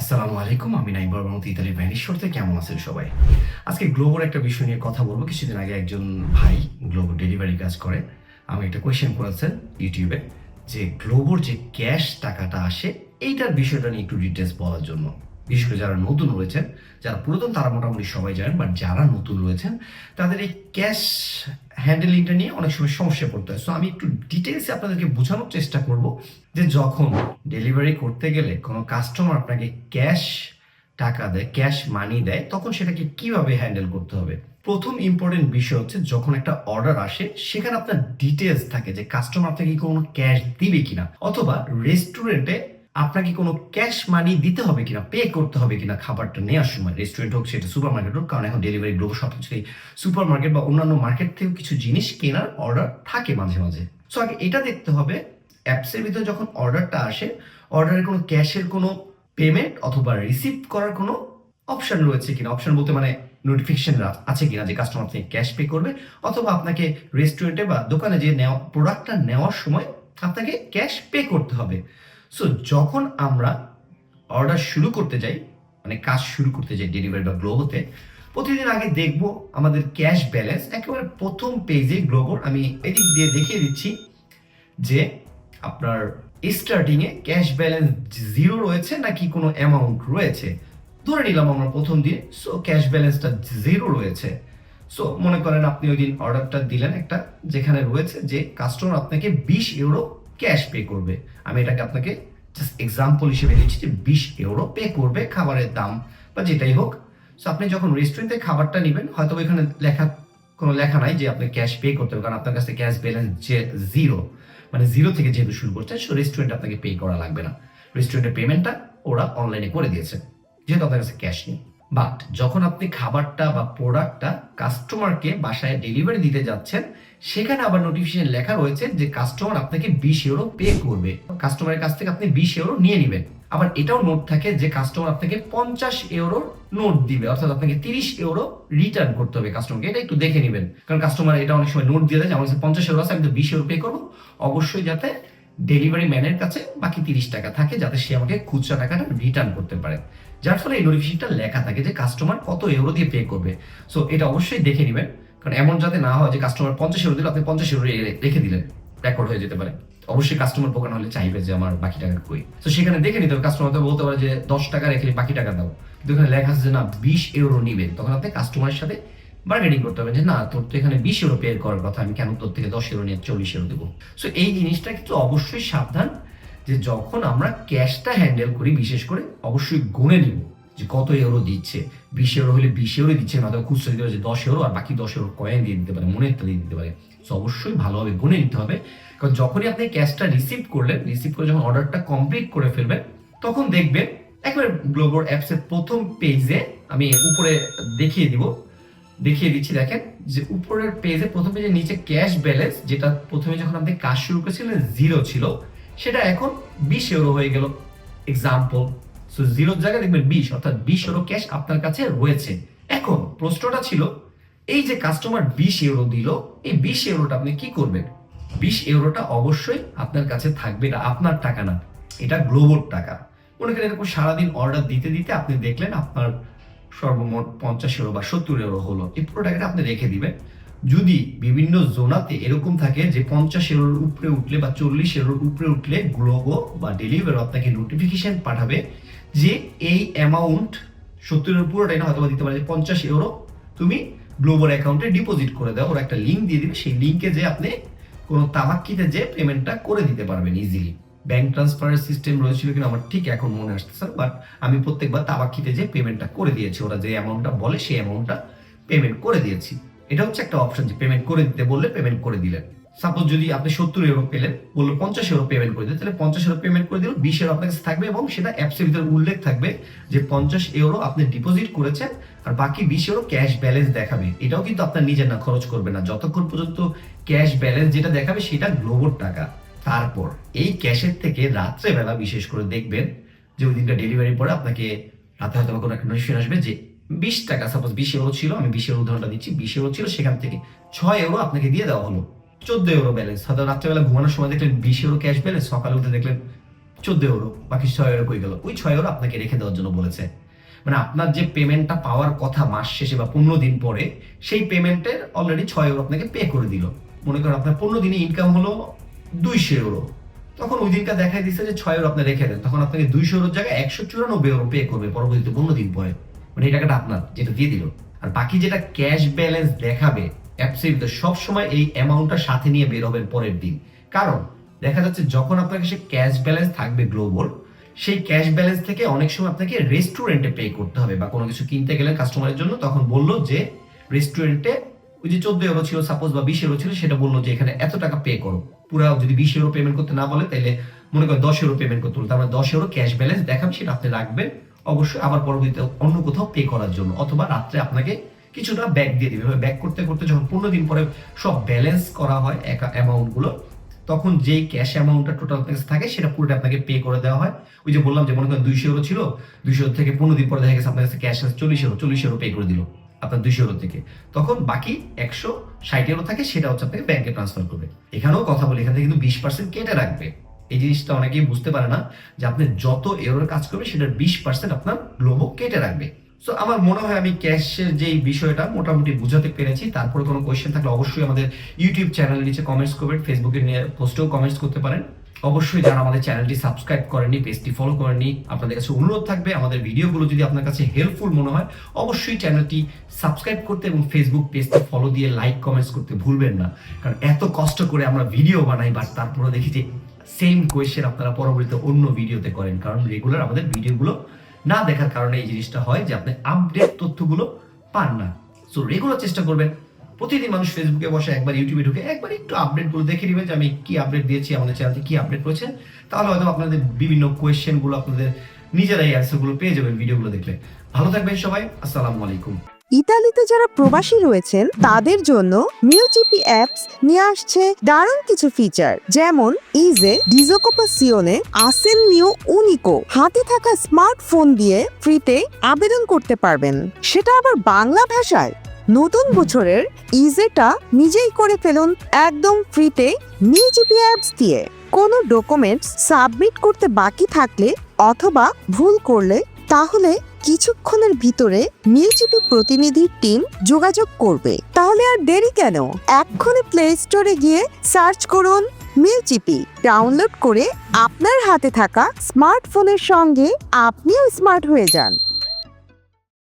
আসসালামু আলাইকুম। আমি নাইম বরবামতি ইতালির ভেনিস থেকে। কেমন আছেন সবাই? আজকে গ্লোবোর একটা বিষয় নিয়ে কথা বলবো। কিছুদিন আগে একজন ভাই গ্লোবো ডেলিভারি কাজ করে আমাকে একটা কোয়েশ্চেন করেছেন ইউটিউবে যে গ্লোবোর যে ক্যাশ টাকাটা আসে এইটার বিষয়টা নিয়ে একটু ডিটেলস বলার জন্য। বিশেষ করে যারা নতুন রয়েছেন, যারা পুরাতন তারা মোটামুটি সবাই জানেন, বাট যারা নতুন রয়েছেন তাদের এই ক্যাশ হ্যান্ডেলিংটা নিয়ে অনেক সময় সমস্যা পড়তে হয়। সো আমি একটু ডিটেলসে আপনাদেরকে বোঝানোর চেষ্টা করব যে যখন ডেলিভারি করতে গেলে কোনো কাস্টমার আপনাকে ক্যাশ টাকা দেয়, ক্যাশ মানি দেয়, তখন সেটাকে কিভাবে হ্যান্ডেল করতে হবে। প্রথম ইম্পর্টেন্ট বিষয় হচ্ছে যখন একটা অর্ডার আসে সেখানে আপনার ডিটেলস থাকে যে কাস্টমার আপনাকে কোনো ক্যাশ দিবে কিনা, অথবা রেস্টুরেন্টে আপনাকে কোনো ক্যাশ মানি দিতে হবে কিনা, পে করতে হবে কিনা খাবারটা নেওয়ার সময়। রেস্টুরেন্ট হোক, সেটা সুপার মার্কেট হোক, কারণ এখন ডেলিভারি গ্লোবো সব কিছুই সুপার মার্কেট বা অন্যান্য মার্কেট থেকেও কিছু জিনিস কেনার অর্ডার থাকে মাঝে মাঝে। সো আগে এটা দেখতে হবে অ্যাপসের ভিতরে যখন অর্ডারটা আসে, অর্ডারের কোনো ক্যাশের কোনো পেমেন্ট অথবা রিসিভ করার কোনো অপশন রয়েছে কিনা। অপশন বলতে মানে নোটিফিকেশন আছে কিনা যে কাস্টমার আপনাকে ক্যাশ পে করবে, অথবা আপনাকে রেস্টুরেন্টে বা দোকানে যে নেওয়া প্রোডাক্টটা নেওয়ার সময় আপনাকে ক্যাশ পে করতে হবে। সো যখন আমরা অর্ডার শুরু করতে যাই, মানে কাজ শুরু করতে যাই ডেলিভারি বা গ্লোবোতে, প্রতিদিন আগে দেখবো আমাদের ক্যাশ ব্যালেন্স একেবারে প্রথম পেজে গ্লোবোর। আমি এদিক দিয়ে দেখিয়ে দিচ্ছি যে আপনার স্টার্টিং এ ক্যাশ ব্যালেন্স জিরো রয়েছে নাকি কোনো অ্যামাউন্ট রয়েছে। ধরে নিলাম আমরা প্রথম দিন, সো ক্যাশ ব্যালেন্সটা জিরো রয়েছে। সো মনে করেন আপনি ওই দিন অর্ডারটা দিলেন একটা, যেখানে রয়েছে যে কাস্টমার আপনাকে 20 ইউরো ক্যাশ পে করবে। আমি এটাকে আপনাকে জাস্ট এক্সাম্পল হিসেবে দিচ্ছি যে 20 ইউরো পে করবে খাবারের দাম বা যেটাই হোক। সো আপনি যখন রেস্টুরেন্টে খাবারটা নেবেন, হয়তো এখানে কোনো লেখা নাই যে আপনি ক্যাশ পে করতে হবে, কারণ আপনার কাছে ক্যাশ ব্যালেন্স যে জিরো, মানে জিরো থেকে যেহেতু শুরু করছেন, সো রেস্টুরেন্ট আপনাকে পে করা লাগবে না। রেস্টুরেন্টের পেমেন্টটা ওরা অনলাইনে করে দিয়েছে যেহেতু আপনার কাছে ক্যাশ নেই। বাট যখন আপনি খাবারটা বা প্রোডাক্টটা কাস্টমারকে বাসায় ডেলিভারি দিতে যাচ্ছেন, সেখানে আবার নোটিফিকেশন লেখা রয়েছে যে কাস্টমার আপনাকে 20 ইউরো পে করবে। কাস্টমারের কাছ থেকে আপনি 20 ইউরো নিয়ে নেবেন। আবার এটাও নোট থাকে যে কাস্টমার আপনাকে 50 ইউরো নোট দিবে, অর্থাৎ আপনাকে 30 ইউরো রিটার্ন করতে হবে কাস্টমারকে। এটা একটু দেখে নেবেন, কারণ কাস্টমার এটা অনেক সময় নোট দিয়ে দেয় যে আমার কাছে 50 ইউরো আছে, আমি তো 20 ইউরো পে করবো। অবশ্যই যাতে ডেলিভারি ম্যানের কাছে বাকি 30 টাকা থাকে, যাতে সে আমাকে খুচরা টাকাটা রিটার্ন করতে পারে। যার ফলে এই নোটিফিকেশনটা লেখা থাকে যে কাস্টমার কত ইউরো দিয়ে পে করবে। সো এটা অবশ্যই দেখে নেবেন, কারণ এমন যাতে না হয় যে কাস্টমার 50 ইউরো দিল, আপনি 50 ইউরো রেখে দিলেন, রেকর্ড হয়ে যেতে পারে। অবশ্যই কাস্টমার বোকা হলে চাইবে যে আমার বাকি টাকা কই। তো সেখানে দেখে নিতে হবে। কাস্টমার তো বলতে পারে যে 10 টাকা রেখে বাকি টাকা দাও, কিন্তু এখানে লেখা আছে যে না 20 ইউরো নিবেন। তখন আপনি কাস্টমারের সাথে বার্গেনিং করতে হবে যে না, তোর তো এখানে 20 ইউরো পে করার কথা, আমি কেন তোর থেকে 10 ইউরো নিয়ে 40 ইউরো দেবো। সো এই জিনিসটা কিন্তু অবশ্যই সাবধান, যে যখন আমরা ক্যাশটা হ্যান্ডেল করি বিশেষ করে অবশ্যই গুনে নিব যে কত ইউরো দিচ্ছে। 20 ইউরো হলে 20 ইউরো দিচ্ছে না, তো খুচরা দিতে পারে যে 10 ইউরো, আর বাকি 10 ইউরো কয়েন দিয়ে দিতে পারে, মনে দিয়ে দিতে পারে। সো অবশ্যই ভালোভাবে গুনে নিতে হবে, কারণ যখনই আপনি ক্যাশটা রিসিভ করলেন, রিসিভ করে যখন অর্ডারটা কমপ্লিট করে ফেলবেন, তখন দেখবেন একবার গ্লোবোর অ্যাপসের প্রথম পেজে, আমি উপরে দেখিয়ে দিচ্ছি, দেখেন যে উপরের পেজে প্রথম পেজে নিচে ক্যাশ ব্যালেন্স, যেটা প্রথমে যখন আপনি কাজ শুরু করেছিলেন জিরো ছিল, সেটা এখন 20 ইউরো হয়ে গেল এক্সাম্পল। সো জিরোর জায়গায় দেখবেন 20, অর্থাৎ 20 ইউরো ক্যাশ আপনার কাছে রয়েছে। এখন প্রশ্নটা ছিল, এই যে কাস্টমার 20 ইউরো দিল, এই 20 ইউরোটা আপনি কি করবেন? 20 ইউরোটা অবশ্যই আপনার কাছে থাকবে, না আপনার টাকা না, এটা গ্লোবোর টাকা। মনে করেন এরকম সারাদিন অর্ডার দিতে দিতে আপনি দেখলেন আপনার সর্বমোট 50 ইউরো বা 70 ইউরো হলো, এই পুরো টাকাটা আপনি রেখে দিবেন। যদি বিভিন্ন জোনাতে এরকম থাকে যে 50 ইউরোর উপরে উঠলে বা 40 ইউরোর উপরে উঠলে গ্লোবো বা ডেলিভারি আপনাকে নোটিফিকেশন পাঠাবে যে এই অ্যামাউন্ট 70 ইউরোর পুরোটাই না, হয়তো দিতে পারে যে 50 ইউরো তুমি গ্লোবোর অ্যাকাউন্টে ডিপোজিট করে দাও। ওরা একটা লিঙ্ক দিয়ে দিবে, সেই লিঙ্কে যে আপনি কোনো তামাক্কিতে যে পেমেন্টটা করে দিতে পারবেন ইজিলি। ব্যাংক ট্রান্সফারের সিস্টেম রয়েছিল কিনা আমার ঠিক এখন মনে আসতেছে, বাট আমি প্রত্যেকবার তাবাক্কিতে যে পেমেন্টটা করে দিয়েছি, ওরা যে অ্যামাউন্টটা বলে সেই অ্যামাউন্টটা পেমেন্ট করে দিয়েছি। এটা হচ্ছে একটা অপশন যে পেমেন্ট করে দিতে বললে পেমেন্ট করে দিলেন। সাপোজ যদি আপনি 70 ইউরো পেলেন, বললো 50 ইউরো পেমেন্ট করে দিতে, তাহলে 50 ইউরো পেমেন্ট করে দিল, 20 ইউরো আপনার কাছে থাকবে এবং সেটা অ্যাপসের ভিতরে উল্লেখ থাকবে যে 50 ইউরো আপনি ডিপোজিট করেছেন, আর বাকি 20 ইউরো ক্যাশ ব্যালেন্স দেখাবে। এটাও কিন্তু আপনার নিজের না, খরচ করবে না, যতক্ষণ পর্যন্ত ক্যাশ ব্যালেন্স যেটা দেখাবে সেটা গ্লোবোর টাকা। তারপর এই ক্যাশের থেকে রাত্রেবেলা বিশেষ করে দেখবেন যে ওই দিনটা ডেলিভারি পরে আপনাকে রাতে হয়তো কোনো একটা নোটিফিকেশন আসবে যে 20 টাকা, সাপোজ 20 ইউরো ছিল, আমি 20 ইউরো উদাহরণটা দিচ্ছি, 20 ইউরো ছিল, সেখান থেকে 6 ইউরো আপনাকে দিয়ে দেওয়া হলো, 14 ইউরো ব্যালেন্স। হয়তো রাত্রেবেলা ঘুমানোর সময় দেখলেন 20 ইউরো ক্যাশ ব্যালেন্স, সকালে উঠে দেখলেন €14, বাকি €6 কই গেল? ওই €6 আপনাকে রেখে দেওয়ার জন্য বলেছে। মানে আপনার যে পেমেন্টটা পাওয়ার কথা মাস শেষে বা 15 দিন পরে, সেই পেমেন্টের অলরেডি €6 আপনাকে পে করে দিল। মনে করেন আপনার 15 দিনে ইনকাম হলো €200, তখন ওই দিনটা দেখাই দিচ্ছে যে €6 আপনি রেখে দেন, তখন আপনাকে €200 জায়গায় €194 পে করবে পরবর্তীতে 15 দিন পরে। মানে এই টাকাটা আপনার, যেটা দিয়ে দিল। আর বাকি যেটা ক্যাশ ব্যালেন্স দেখাবে অ্যাপসের ভিতরে, সবসময় এই অ্যামাউন্টটা সাথে নিয়ে বের হবেন পরের দিন। কারণ দেখা যাচ্ছে যখন আপনার কাছে ক্যাশ ব্যালেন্স থাকবে গ্লোবাল, সেই ক্যাশ ব্যালেন্স থেকে অনেক সময় আপনাকে রেস্টুরেন্টে পে করতে হবে, বা কোনো কিছু কিনতে গেলেন কাস্টমারের জন্য, তখন বললো যে রেস্টুরেন্টে ওই যে €14 ছিল সাপোজ, বা €20 ছিল, সেটা বললো যে এখানে এত টাকা পে করো। পুরো যদি €20 পেমেন্ট করতে না বলে, তাহলে মনে করেন €10 পেমেন্ট করতে বলে, তার মানে €10 ক্যাশ ব্যালেন্স দেখাবে, সেটা আপনি রাখবেন অবশ্যই, আবার পরবর্তীতে অন্য কোথাও পে করার জন্য, অথবা রাত্রে আপনাকে কিছুটা ব্যাক দিয়ে দিবে। ব্যাক করতে করতে যখন 15 দিন পরে সব ব্যালেন্স করা হয় অ্যামাউন্ট গুলো, তখন যেই ক্যাশ অ্যামাউন্টটা টোটাল আপনার কাছে থাকে সেটা পুরোটা আপনাকে পে করে দেওয়া হয়। ওই যে বললাম যে মনে করেন €200 ছিল, 200 থেকে 15 দিন পরে দেখা গেছে আপনার কাছে ক্যাশ আছে €40 পে করে দিল আপনার €200 থেকে, তখন বাকি €160 থাকে, সেটা হচ্ছে আপনাকে ব্যাংকে ট্রান্সফার করবে। এখানেও কথা বলি, এখান থেকে কিন্তু 20% কেটে রাখবে। এই জিনিসটা অনেকেই বুঝতে পারে না, যে আপনি যত এরোর কাজ করবে সেটার 20% আপনার গ্লোবো কেটে রাখবে। সো আমার মনে হয় আমি ক্যাশের যে বিষয়টা মোটামুটি বুঝাতে পেরেছি। তারপরে কোনো কোয়েশ্চেন থাকলে অবশ্যই আমাদের ইউটিউব চ্যানেলের নিচে কমেন্টস করবেন, ফেসবুকে নিয়ে পোস্টেও কমেন্টস করতে পারেন। অবশ্যই যারা আমাদের চ্যানেলটি সাবস্ক্রাইব করেননি, পেজটি ফলো করেননি, আপনাদের কাছে অনুরোধ থাকবে আমাদের ভিডিওগুলো যদি আপনার কাছে হেল্পফুল মনে হয়, অবশ্যই চ্যানেলটি সাবস্ক্রাইব করতে এবং ফেসবুক পেজটি ফলো দিয়ে লাইক কমেন্টস করতে ভুলবেন না। কারণ এত কষ্ট করে আমরা ভিডিও বানাই, বাট তারপরে দেখি যে সেম কোয়েশ্চেন আপনারা পরবর্তীতে অন্য ভিডিওতে করেন, কারণ রেগুলার আমাদের ভিডিওগুলো না দেখার কারণে এই জিনিসটা হয় যে আপনি আপডেট তথ্যগুলো পান না। সো রেগুলার চেষ্টা করবেন, প্রতিদিন মানুষ ফেসবুকে বসে একবার ইউটিউবে ঢুকে একবার একটু আপডেটগুলো দেখে নেবেন যে আমি কি আপডেট দিয়েছি, আমাদের চ্যানেলতে কি আপডেট করেছে, তাহলে হয়তো আপনাদের বিভিন্ন কোয়েশ্চেনগুলো আপনাদের নিজেরাই অ্যান্সারগুলো পেয়ে যাবেন ভিডিওগুলো দেখলে। ভালো থাকবেন সবাই, আসসালামু আলাইকুম। ইতালিতে যারা প্রবাসী রয়েছেন তাদের জন্য মিউজিপি অ্যাপস নিয়ে আসছে দারুণ কিছু ফিচার, যেমন ইজে ডিজোকোপাসিওনে আসেনমিও উনিকো। হাতে থাকা স্মার্টফোন দিয়ে ফ্রিতে আবেদন করতে পারবেন, সেটা আবার বাংলা ভাষায়। নতুন বছরের ইজেটা নিজেই করে ফেলুন একদম ফ্রিতে মিউজিপি অ্যাপস দিয়ে। কোনো ডকুমেন্টস সাবমিট করতে বাকি থাকলে অথবা ভুল করলে, তাহলে কিছুক্ষণের ভিতরে মিউজিপি প্রতিনিধির টিম যোগাযোগ করবে। তাহলে আর দেরি কেন, এক্ষুনি প্লে স্টোরে গিয়ে সার্চ করুন মিউজিপি, ডাউনলোড করে আপনার হাতে থাকা স্মার্টফোনের সঙ্গে আপনিও স্মার্ট হয়ে যান।